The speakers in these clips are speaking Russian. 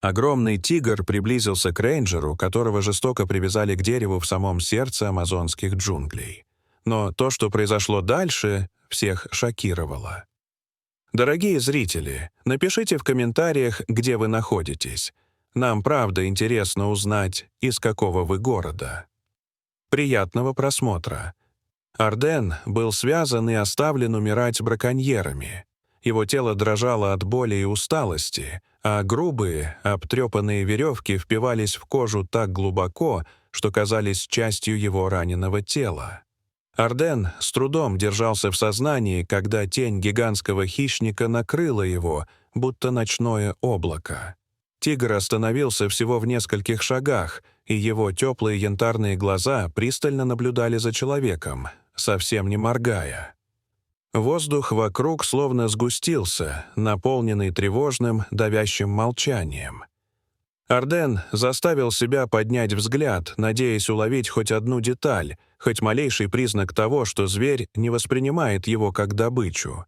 Огромный тигр приблизился к рейнджеру, которого жестоко привязали к дереву в самом сердце амазонских джунглей. Но то, что произошло дальше, всех шокировало. Дорогие зрители, напишите в комментариях, где вы находитесь. Нам правда интересно узнать, из какого вы города. Приятного просмотра. Арден был связан и оставлен умирать браконьерами. Его тело дрожало от боли и усталости, а грубые, обтрепанные веревки впивались в кожу так глубоко, что казались частью его раненого тела. Арден с трудом держался в сознании, когда тень гигантского хищника накрыла его, будто ночное облако. Тигр остановился всего в нескольких шагах, и его теплые янтарные глаза пристально наблюдали за человеком, совсем не моргая. Воздух вокруг словно сгустился, наполненный тревожным, давящим молчанием. Арден заставил себя поднять взгляд, надеясь уловить хоть одну деталь, хоть малейший признак того, что зверь не воспринимает его как добычу.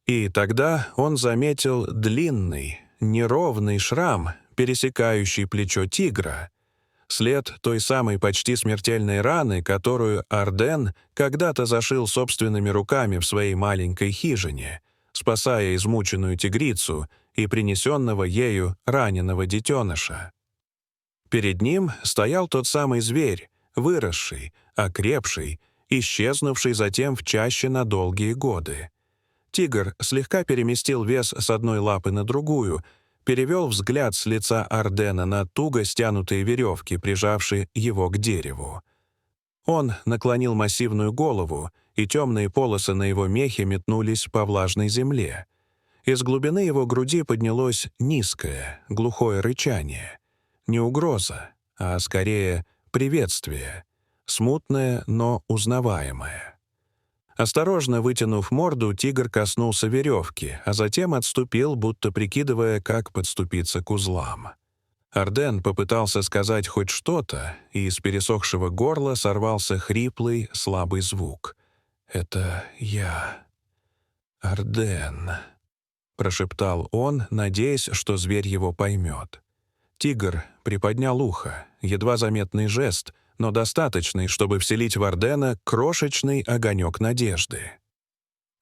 И тогда он заметил длинный, неровный шрам, пересекающий плечо тигра, след той самой почти смертельной раны, которую Арден когда-то зашил собственными руками в своей маленькой хижине, спасая измученную тигрицу и принесенного ею раненого детеныша. Перед ним стоял тот самый зверь, выросший, окрепший, исчезнувший затем в чаще на долгие годы. Тигр слегка переместил вес с одной лапы на другую, перевел взгляд с лица Ардена на туго стянутые веревки, прижавшие его к дереву. Он наклонил массивную голову, и темные полосы на его мехе метнулись по влажной земле. Из глубины его груди поднялось низкое, глухое рычание. Не угроза, а скорее приветствие, смутное, но узнаваемое. Осторожно вытянув морду, тигр коснулся веревки, а затем отступил, будто прикидывая, как подступиться к узлам. Арден попытался сказать хоть что-то, и из пересохшего горла сорвался хриплый, слабый звук. «Это я, Арден», — прошептал он, надеясь, что зверь его поймет. Тигр приподнял ухо, едва заметный жест, но достаточный, чтобы вселить в Ардена крошечный огонек надежды.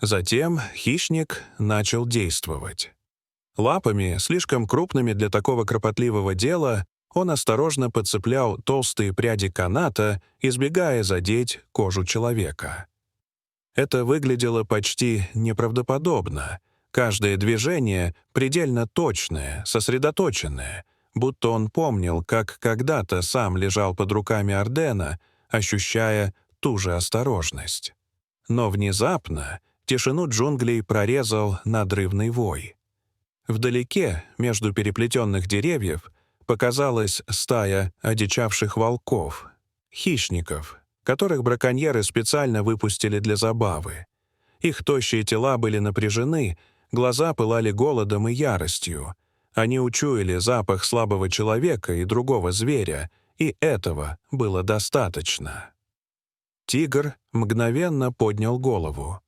Затем хищник начал действовать. Лапами, слишком крупными для такого кропотливого дела, он осторожно подцеплял толстые пряди каната, избегая задеть кожу человека. Это выглядело почти неправдоподобно. Каждое движение предельно точное, сосредоточенное, будто он помнил, как когда-то сам лежал под руками Ардена, ощущая ту же осторожность. Но внезапно тишину джунглей прорезал надрывный вой. Вдалеке, между переплетенных деревьев, показалась стая одичавших волков, хищников, которых браконьеры специально выпустили для забавы. Их тощие тела были напряжены, глаза пылали голодом и яростью. Они учуяли запах слабого человека и другого зверя, и этого было достаточно. Тигр мгновенно поднял голову.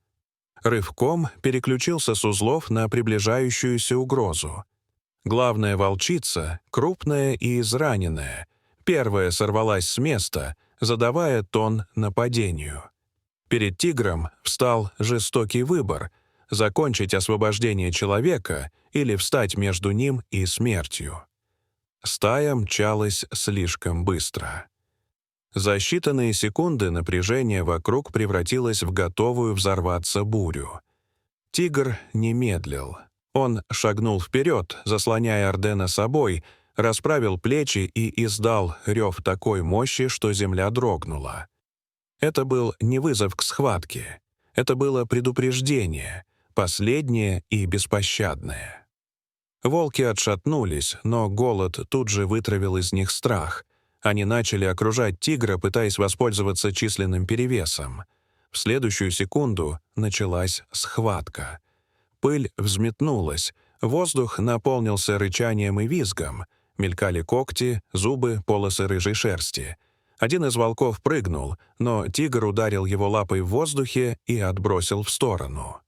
Рывком переключился с узлов на приближающуюся угрозу. Главная волчица, крупная и израненная, первая сорвалась с места, задавая тон нападению. Перед тигром встал жестокий выбор — закончить освобождение человека или встать между ним и смертью. Стая мчалась слишком быстро. За считанные секунды напряжение вокруг превратилось в готовую взорваться бурю. Тигр не медлил. Он шагнул вперед, заслоняя Ардена собой, расправил плечи и издал рев такой мощи, что земля дрогнула. Это был не вызов к схватке. Это было предупреждение, последнее и беспощадное. Волки отшатнулись, но голод тут же вытравил из них страх. Они начали окружать тигра, пытаясь воспользоваться численным перевесом. В следующую секунду началась схватка. Пыль взметнулась, воздух наполнился рычанием и визгом. Мелькали когти, зубы, полосы рыжей шерсти. Один из волков прыгнул, но тигр ударил его лапой в воздухе и отбросил в сторону.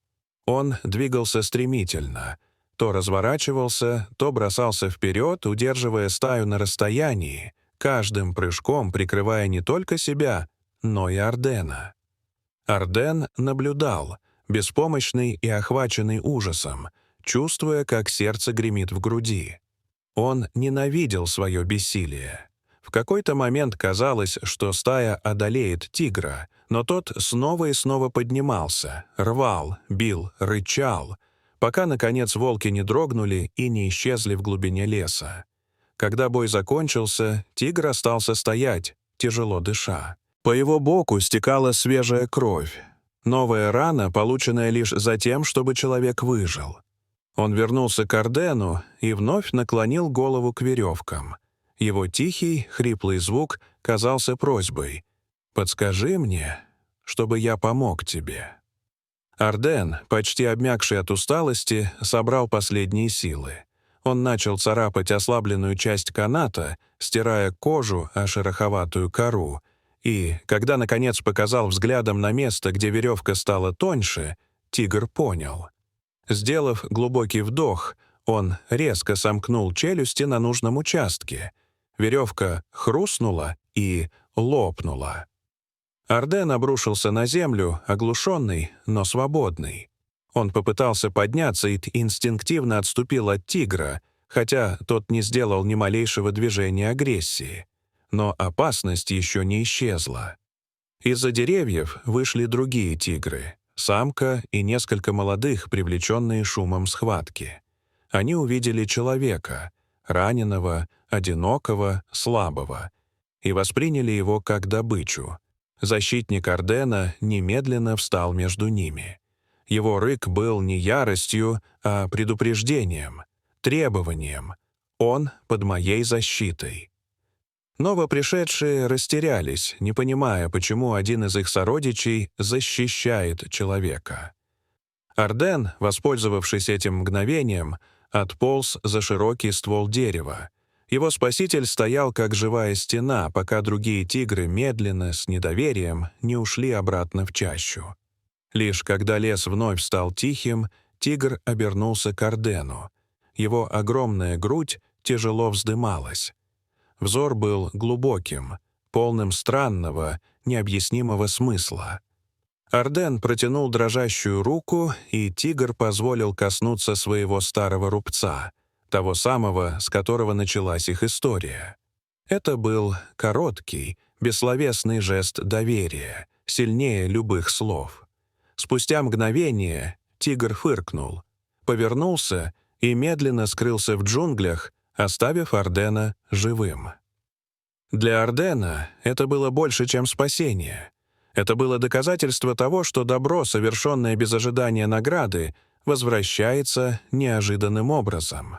Он двигался стремительно. то разворачивался, то бросался вперед, удерживая стаю на расстоянии, каждым прыжком прикрывая не только себя, но и Ардена. Арден наблюдал, беспомощный и охваченный ужасом, чувствуя, как сердце гремит в груди. Он ненавидел свое бессилие. В какой-то момент казалось, что стая одолеет тигра, но тот снова и снова поднимался, рвал, бил, рычал, пока, наконец, волки не дрогнули и не исчезли в глубине леса. Когда бой закончился, тигр остался стоять, тяжело дыша. По его боку стекала свежая кровь. Новая рана, полученная лишь за тем, чтобы человек выжил. Он вернулся к Ардену и вновь наклонил голову к веревкам. Его тихий, хриплый звук казался просьбой: «Подскажи мне, чтобы я помог тебе». Арден, почти обмякший от усталости, собрал последние силы. Он начал царапать ослабленную часть каната, стирая кожу о шероховатую кору, и, когда, наконец, показал взглядом на место, где веревка стала тоньше, тигр понял. Сделав глубокий вдох, он резко сомкнул челюсти на нужном участке. Веревка хрустнула и лопнула. Арден обрушился на землю, оглушенный, но свободный. Он попытался подняться и инстинктивно отступил от тигра, хотя тот не сделал ни малейшего движения агрессии. Но опасность еще не исчезла. Из-за деревьев вышли другие тигры, самка и несколько молодых, привлеченные шумом схватки. Они увидели человека, раненого, одинокого, слабого, и восприняли его как добычу. Защитник Ардена немедленно встал между ними. Его рык был не яростью, а предупреждением, требованием. Он под моей защитой. Новопришедшие растерялись, не понимая, почему один из их сородичей защищает человека. Арден, воспользовавшись этим мгновением, отполз за широкий ствол дерева. Его спаситель стоял как живая стена, пока другие тигры медленно, с недоверием, не ушли обратно в чащу. Лишь когда лес вновь стал тихим, тигр обернулся к Ардену. Его огромная грудь тяжело вздымалась. Взор был глубоким, полным странного, необъяснимого смысла. Арден протянул дрожащую руку, и тигр позволил коснуться своего старого рубца, того самого, с которого началась их история. Это был короткий, бессловесный жест доверия, сильнее любых слов. Спустя мгновение тигр фыркнул, повернулся и медленно скрылся в джунглях, оставив Ардена живым. Для Ардена это было больше, чем спасение. Это было доказательство того, что добро, совершенное без ожидания награды, возвращается неожиданным образом.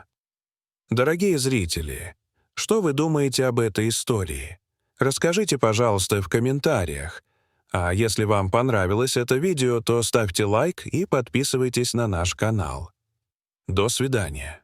Дорогие зрители, что вы думаете об этой истории? Расскажите, пожалуйста, в комментариях. А если вам понравилось это видео, то ставьте лайк и подписывайтесь на наш канал. До свидания.